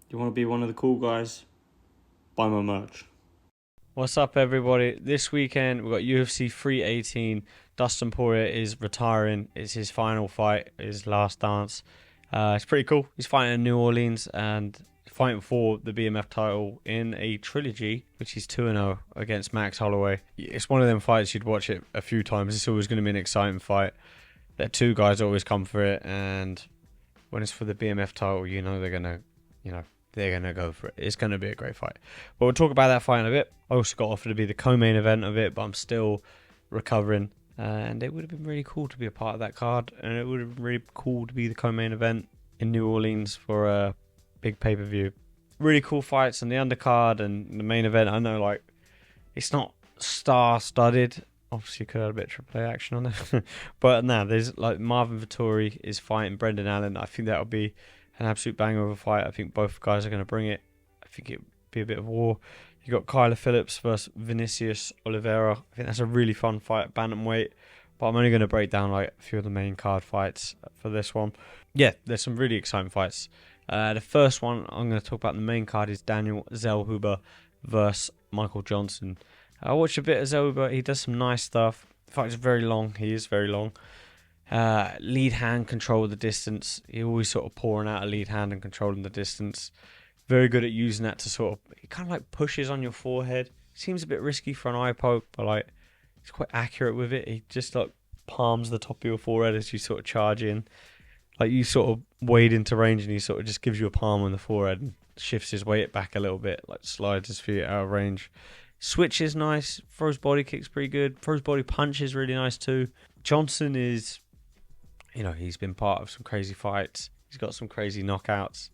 You want to be one of the cool guys? Buy my merch. What's up, everybody? This weekend we've got UFC 318. Dustin Poirier is retiring. It's his final fight, his last dance. It's pretty cool. He's fighting in New Orleans and fighting for the BMF title in a trilogy, which is 2-0 against Max Holloway. It's one of them fights you'd watch it a few times. It's always going to be an exciting fight. The two guys always come for it, and when it's for the BMF title, they're gonna go for it. It's gonna be a great fight. But we'll talk about that fight in a bit. I also got offered to be the co-main event of it, but I'm still recovering. And it would have been really cool to be a part of that card, and it would have been really cool to be the co-main event in New Orleans for a big pay-per-view. Really cool fights on the undercard and the main event. I know, it's not star-studded. Obviously, could have a bit of triple A action on it. But now there's Marvin Vettori is fighting Brendan Allen. I think that'll be an absolute banger of a fight. I think both guys are going to bring it. I think it'll be a bit of war. You got Kyler Phillips versus Vinicius Oliveira. I think that's a really fun fight at bantamweight. But I'm only going to break down a few of the main card fights for this one. Yeah, there's some really exciting fights. The first one I'm going to talk about in the main card is Daniel Zellhuber versus Michael Johnson. I watched a bit of Zellhuber. He does some nice stuff. The fight is very long. He is very long. Lead hand control of the distance. He always sort of pouring out a lead hand and controlling the distance. Very good at using that to sort of, he kind of pushes on your forehead. Seems a bit risky for an eye poke, but he's quite accurate with it. He just palms the top of your forehead as you sort of charge in. You sort of wade into range and he sort of just gives you a palm on the forehead and shifts his weight back a little bit, slides his feet out of range. Switch is nice. Throws body kicks pretty good. Throws body punches really nice too. Johnson is, he's been part of some crazy fights. He's got some crazy knockouts.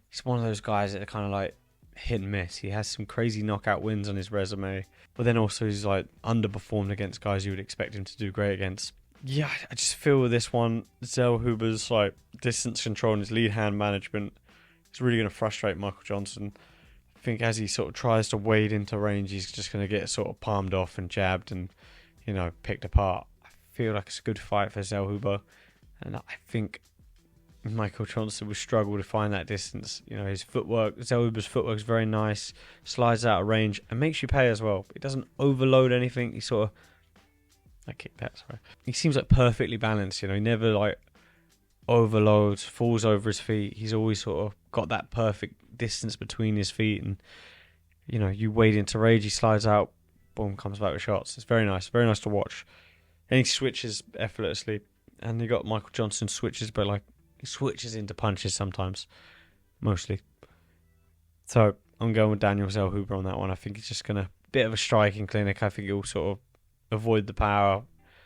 He's one of those guys that are kind of hit and miss. He has some crazy knockout wins on his resume, but then also he's underperformed against guys you would expect him to do great against. Yeah, I just feel with this one, Zellhuber's distance control and his lead hand management is really going to frustrate Michael Johnson. I think as he sort of tries to wade into range, he's just going to get sort of palmed off and jabbed and, picked apart. I feel like it's a good fight for Zellhuber, and I think Michael Johnson will struggle to find that distance. His footwork, Zellhuber's footwork is very nice, slides out of range, and makes you pay as well. It doesn't overload anything. He sort of, I kicked that, sorry. He seems perfectly balanced, he never overloads, falls over his feet. He's always sort of got that perfect distance between his feet, and you wade into range, he slides out, boom, comes back with shots. It's very nice to watch. And he switches effortlessly, and you got Michael Johnson switches, but he switches into punches sometimes, mostly. So I'm going with Daniel Zellhuber on that one. I think he's just gonna bit of a striking clinic. I think he'll sort of avoid the power,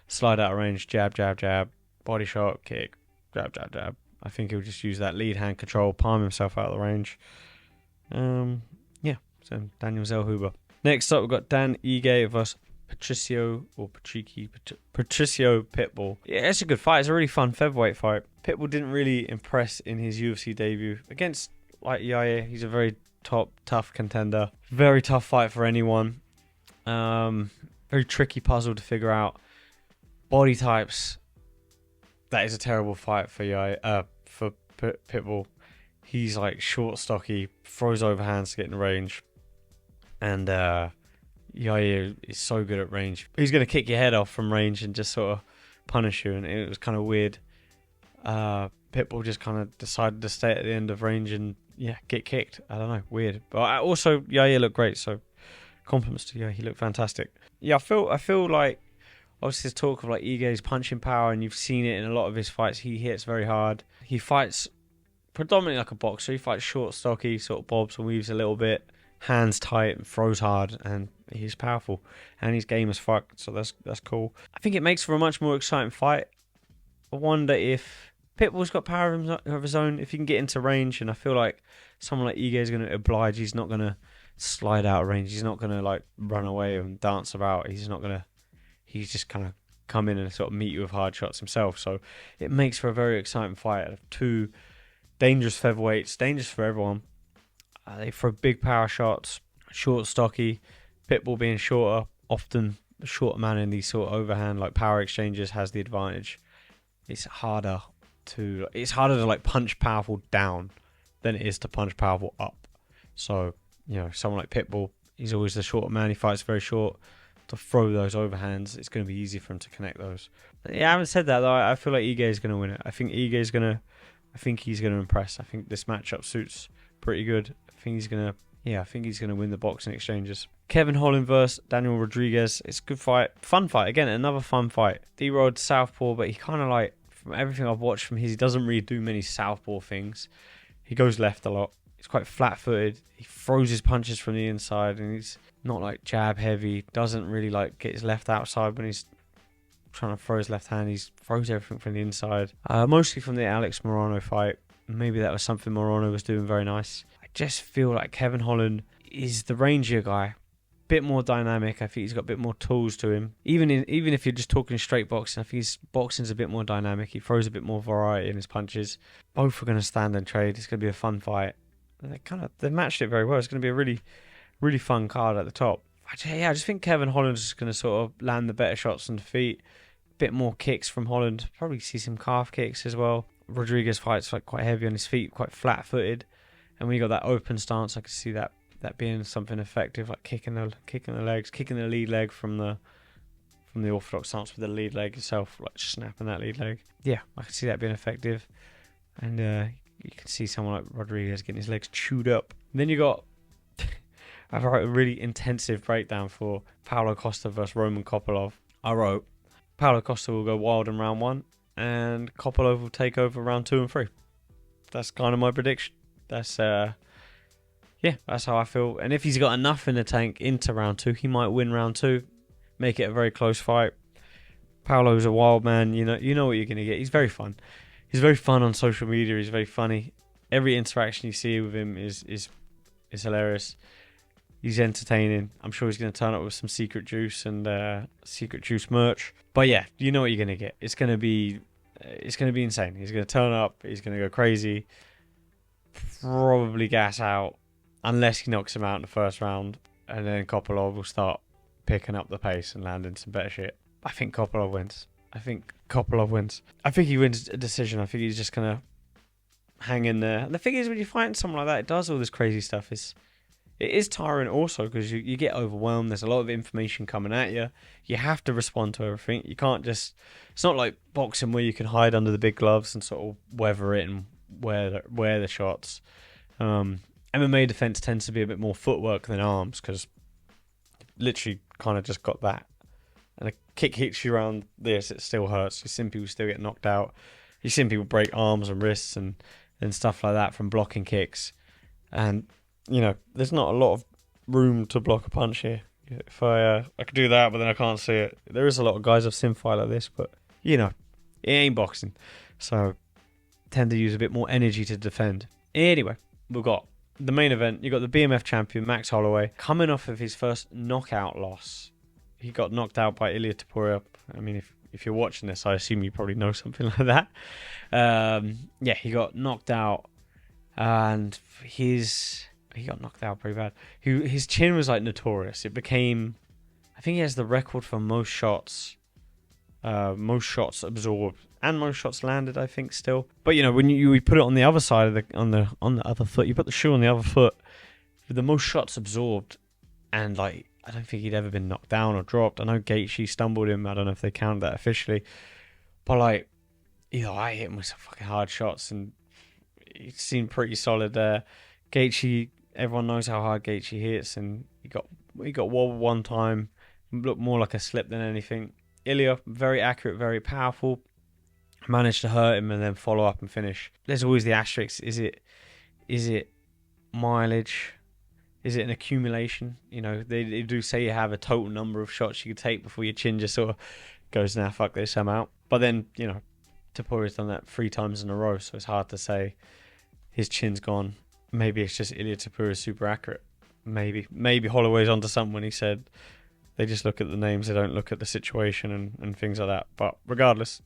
slide out of range, jab, jab, jab, body shot, kick, jab, jab, jab. I think he'll just use that lead hand control, palm himself out of the range. So Daniel Zellhuber. Next up, we've got Dan Ige versus Patricio Pitbull. Yeah, it's a good fight. It's a really fun featherweight fight. Pitbull didn't really impress in his UFC debut against Yair. He's a very tough contender. Very tough fight for anyone. Very tricky puzzle to figure out. Body types. That is a terrible fight for for Pitbull. He's short, stocky, throws overhands to get in range, and Yair is so good at range. He's going to kick your head off from range and just sort of punish you, and it was kind of weird. Pitbull just kind of decided to stay at the end of range and get kicked. I don't know, weird. But also Yair looked great, so compliments to Yair. He looked fantastic. Yeah, I feel like obviously there's talk of Ige's punching power, and you've seen it in a lot of his fights. He hits very hard. He fights predominantly like a boxer. He fights short, stocky, sort of bobs and weaves a little bit, hands tight, and throws hard, and he's powerful, and his game is fucked, so that's cool. I think it makes for a much more exciting fight. I wonder if Pitbull's got power of his own, if he can get into range, and I feel like someone like Ige is going to oblige. He's not going to slide out of range. He's not going to run away and dance about. He's just kind of come in and sort of meet you with hard shots himself. So it makes for a very exciting fight of two dangerous featherweights, dangerous for everyone. They throw big power shots, short, stocky. Pitbull being shorter, often the shorter man in these sort of overhand power exchanges has the advantage. It's harder to punch powerful down than it is to punch powerful up. So, someone like Pitbull, he's always the shorter man. He fights very short. To throw those overhands, it's going to be easy for him to connect those. But yeah, I haven't said that though. I feel like Ige is going to win it. I think he's going to impress. I think this matchup suits pretty good. I think he's going to win the boxing exchanges. Kevin Holland versus Daniel Rodriguez. It's a good fight. Fun fight. Again, another fun fight. D-Rod southpaw, but he kind of like, from everything I've watched from he doesn't really do many southpaw things. He goes left a lot. He's quite flat-footed. He throws his punches from the inside, and he's not like jab heavy. Doesn't really like get his left outside when he's trying to throw his left hand. He throws everything from the inside. Mostly from the Alex Morano fight. Maybe that was something Morano was doing very nice. I just feel like Kevin Holland is the rangier guy. Bit more dynamic. I think he's got a bit more tools to him. Even if you're just talking straight boxing, I think his boxing's a bit more dynamic. He throws a bit more variety in his punches. Both are going to stand and trade. It's going to be a fun fight. They matched it very well. It's going to be a really, really fun card at the top. I just think Kevin Holland's just going to sort of land the better shots on the feet. A bit more kicks from Holland. Probably see some calf kicks as well. Rodriguez fights like quite heavy on his feet, quite flat-footed. And when you got that open stance, I could see that being something effective, like kicking the legs, kicking the lead leg from the orthodox stance with the lead leg itself, like snapping that lead leg. Yeah, I could see that being effective. And you can see someone like Rodriguez getting his legs chewed up. And then you got I wrote a really intensive breakdown for Paulo Costa versus Roman Kopylov. I wrote Paulo Costa will go wild in round 1 and Kopylov will take over round 2 and 3. That's kind of my prediction. That's how I feel. And if he's got enough in the tank into round 2, he might win round 2, make it a very close fight. Paulo's a wild man. You know what you're going to get. He's very fun. He's very fun on social media. He's very funny. Every interaction you see with him is hilarious. He's entertaining. I'm sure he's going to turn up with some secret juice and secret juice merch. But yeah, you know what you're going to get. It's going to be insane. He's going to turn up. He's going to go crazy. Probably gas out unless he knocks him out in the first round, and then Kopylov will start picking up the pace and landing some better shit. I think Kopylov wins. I think he wins a decision. I think he's just going to hang in there. And the thing is, when you fight someone like that, it does all this crazy stuff. It is tiring also because you get overwhelmed. There's a lot of information coming at you. You have to respond to everything. You can't just... It's not like boxing where you can hide under the big gloves and sort of weather it and wear the shots. MMA defense tends to be a bit more footwork than arms because literally kind of just got that. And a kick hits you around this, it still hurts. You've seen people still get knocked out. You've seen people break arms and wrists and stuff like that from blocking kicks. And, there's not a lot of room to block a punch here. If I could do that, but then I can't see it. There is a lot of guys I've seen fight like this, but, it ain't boxing. So, tend to use a bit more energy to defend. Anyway, we've got the main event. You got the BMF champion, Max Holloway, coming off of his first knockout loss. He got knocked out by Ilia Topuria. I mean, if you're watching this, I assume you probably know something like that. He got knocked out, and he got knocked out pretty bad. His chin was like notorious. It became, I think he has the record for most shots absorbed and most shots landed. I think still, but when you put it on the other side of on the other foot, you put the shoe on the other foot with the most shots absorbed, and like. I don't think he'd ever been knocked down or dropped. I know Gaethje stumbled him. I don't know if they counted that officially. But, I hit him with some fucking hard shots, and he seemed pretty solid there. Gaethje, everyone knows how hard Gaethje hits, and he got wobbled one time. Looked more like a slip than anything. Ilia, very accurate, very powerful. Managed to hurt him and then follow up and finish. There's always the asterisk. Is it mileage? Is it an accumulation? They do say you have a total number of shots you can take before your chin just sort of goes, nah, fuck this, I'm out. But then, Topuria's done that 3 times in a row, so it's hard to say his chin's gone. Maybe it's just Ilia Topuria's super accurate. Maybe Holloway's onto something when he said they just look at the names, they don't look at the situation and things like that. But regardless,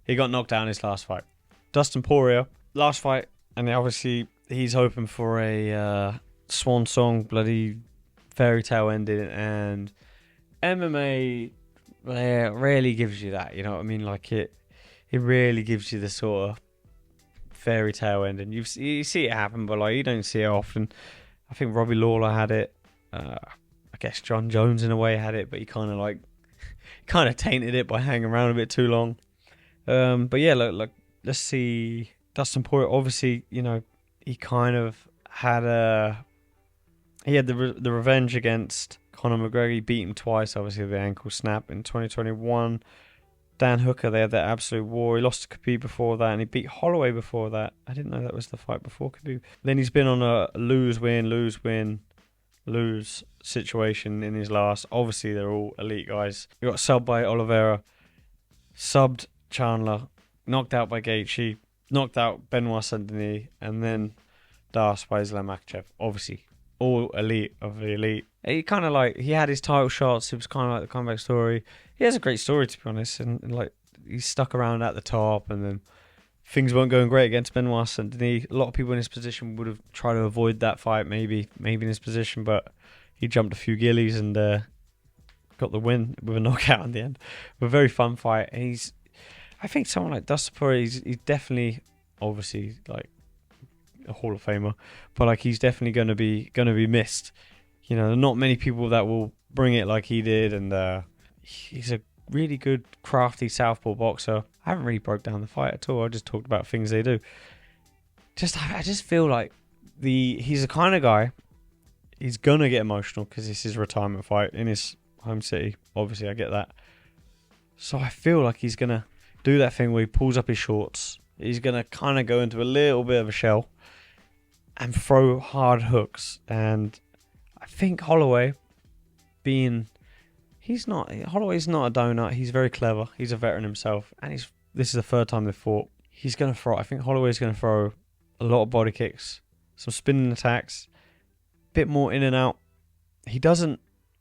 he got knocked down in his last fight. Dustin Poirier, last fight, and obviously he's hoping for a... swan song, bloody fairy tale ending, and MMA rarely gives you that, you know what I mean? Like it really gives you the sort of fairy tale ending. You see it happen, but like you don't see it often. I think Robbie Lawler had it. I guess John Jones in a way had it, but he kind of tainted it by hanging around a bit too long. But yeah, look, let's see. Dustin Poirier, obviously, he kind of had the revenge against Conor McGregor. He beat him twice, obviously the ankle snap in 2021. Dan Hooker, they had that absolute war. He lost to Khabib before that, and he beat Holloway before that. I didn't know that was the fight before Khabib. Then he's been on a lose situation in his last. Obviously, they're all elite guys. He got subbed by Oliveira, subbed Chandler, knocked out by Gaethje, knocked out Benoit Saint-Denis, and then Das by Islam Makhachev. Obviously, all elite of the elite. He had his title shots. It was kind of like the comeback story. He has a great story, to be honest, and like he stuck around at the top, and then things weren't going great against Benoit Saint-Denis. A lot of people in his position would have tried to avoid that fight, maybe in his position, but he jumped a few gillies and got the win with a knockout in the end. A very fun fight. And I think someone like Dustin Poirier, he's definitely, obviously, like a Hall of Famer, but like he's definitely going to be missed. Not many people that will bring it like he did, and he's a really good, crafty southpaw boxer. I haven't really broke down the fight at all. I just talked about things they do. I just feel like he's the kind of guy. He's gonna get emotional because it's his retirement fight in his home city. Obviously, I get that. So I feel like he's gonna do that thing where he pulls up his shorts. He's gonna kind of go into a little bit of a shell and throw hard hooks. And I think Holloway, Holloway's not a donut. He's very clever. He's a veteran himself, and this is the third time they've fought. I think Holloway's gonna throw a lot of body kicks, some spinning attacks, a bit more in and out.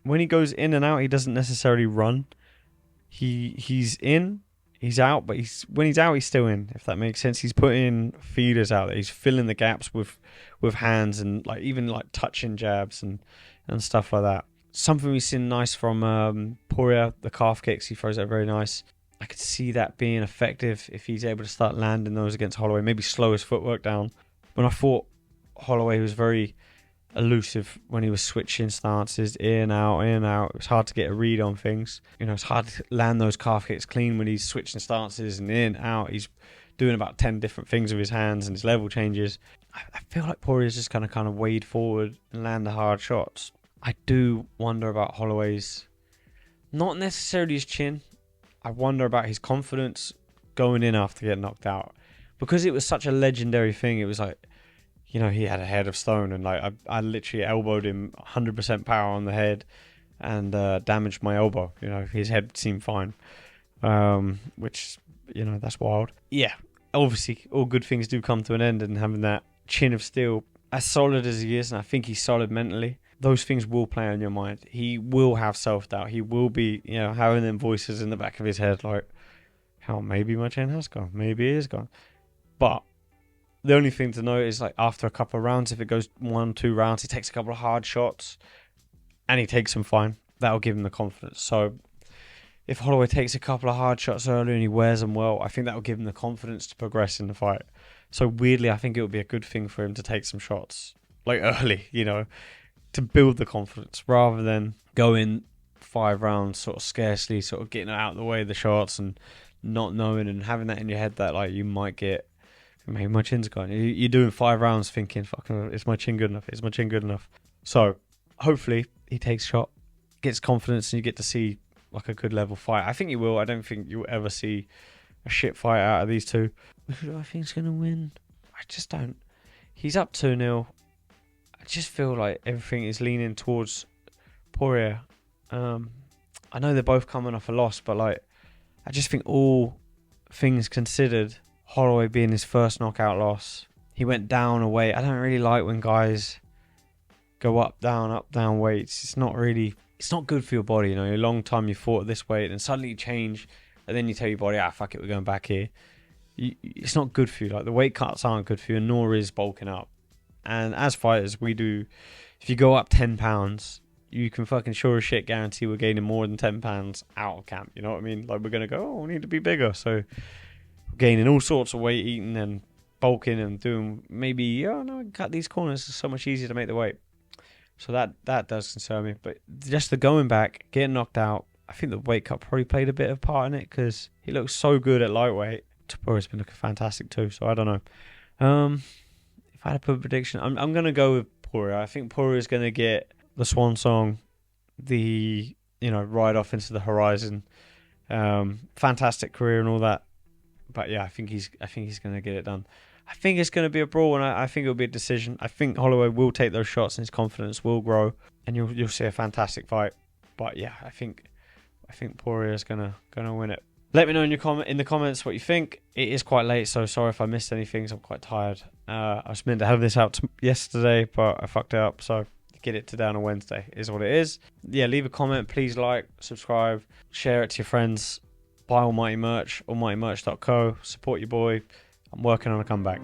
When he goes in and out, he doesn't necessarily run. He's in, he's out, but when he's out, he's still in. If that makes sense, he's putting feeders out there. He's filling the gaps with hands and even touching jabs and stuff like that. Something we've seen nice from Poirier, the calf kicks, he throws that very nice. I could see that being effective if he's able to start landing those against Holloway, maybe slow his footwork down. When I thought Holloway was very elusive when he was switching stances, in, out. It was hard to get a read on things. It's hard to land those calf kicks clean when he's switching stances and in, out. He's doing about 10 different things with his hands and his level changes. I feel like Poirier's just going to kind of wade forward and land the hard shots. I do wonder about Holloway's, not necessarily his chin. I wonder about his confidence going in after getting knocked out. Because it was such a legendary thing, it was like, he had a head of stone, and I literally elbowed him 100% power on the head and damaged my elbow. His head seemed fine, which, that's wild. Yeah, obviously, all good things do come to an end, and having that chin of steel, as solid as he is, and I think he's solid mentally, those things will play on your mind. He will have self-doubt. He will be, having them voices in the back of his head like, maybe my chin has gone. Maybe it is gone. But the only thing to note is, after a couple of rounds, if it goes 1-2 rounds, he takes a couple of hard shots and he takes them fine. That'll give him the confidence. So if Holloway takes a couple of hard shots early and he wears them well, I think that will give him the confidence to progress in the fight. So weirdly, I think it would be a good thing for him to take some shots, early, to build the confidence rather than go in 5 rounds sort of scarcely, sort of getting out of the way of the shots and not knowing and having that in your head that you might get, maybe my chin's gone. You're doing 5 rounds thinking, fucking, is my chin good enough? Is my chin good enough? So hopefully he takes a shot, gets confidence, and you get to see a good level fight. I think you will. I don't think you'll ever see a shit fight out of these two. Who do I think is going to win? I just don't. He's up 2-0. I just feel like everything is leaning towards Poirier. I know they're both coming off a loss, but I just think all things considered, Holloway being his first knockout loss, he went down a weight. I don't really like when guys go up, down weights. It's not good for your body. A long time you fought at this weight and suddenly you change and then you tell your body, fuck it, we're going back here. It's not good for you. The weight cuts aren't good for you, nor is bulking up. And as fighters, we do, if you go up 10 pounds, you can fucking sure as shit guarantee we're gaining more than 10 pounds out of camp. You know what I mean? We're going to go, we need to be bigger. So we're gaining all sorts of weight, eating and bulking and doing maybe, oh no, I can cut these corners. It's so much easier to make the weight. So that does concern me. But just the going back, getting knocked out, I think the weight cut probably played a bit of part in it because he looks so good at lightweight. Poirier's been looking fantastic too. So I don't know. If I had to put a prediction, I'm going to go with Poirier. I think Poirier's going to get the swan song, the ride off into the horizon. Fantastic career and all that. But yeah, I think he's going to get it done. I think it's going to be a brawl, and I think it'll be a decision. I think Holloway will take those shots, and his confidence will grow, and you'll see a fantastic fight. But yeah, I think Poirier is gonna win it. Let me know in the comments what you think. It is quite late, so sorry if I missed anything. I'm quite tired. I was meant to have this out yesterday, but I fucked it up. So get it today on a Wednesday is what it is. Yeah, leave a comment. Please like, subscribe, share it to your friends. Buy Almighty merch, almightymerch.co. Support your boy. I'm working on a comeback.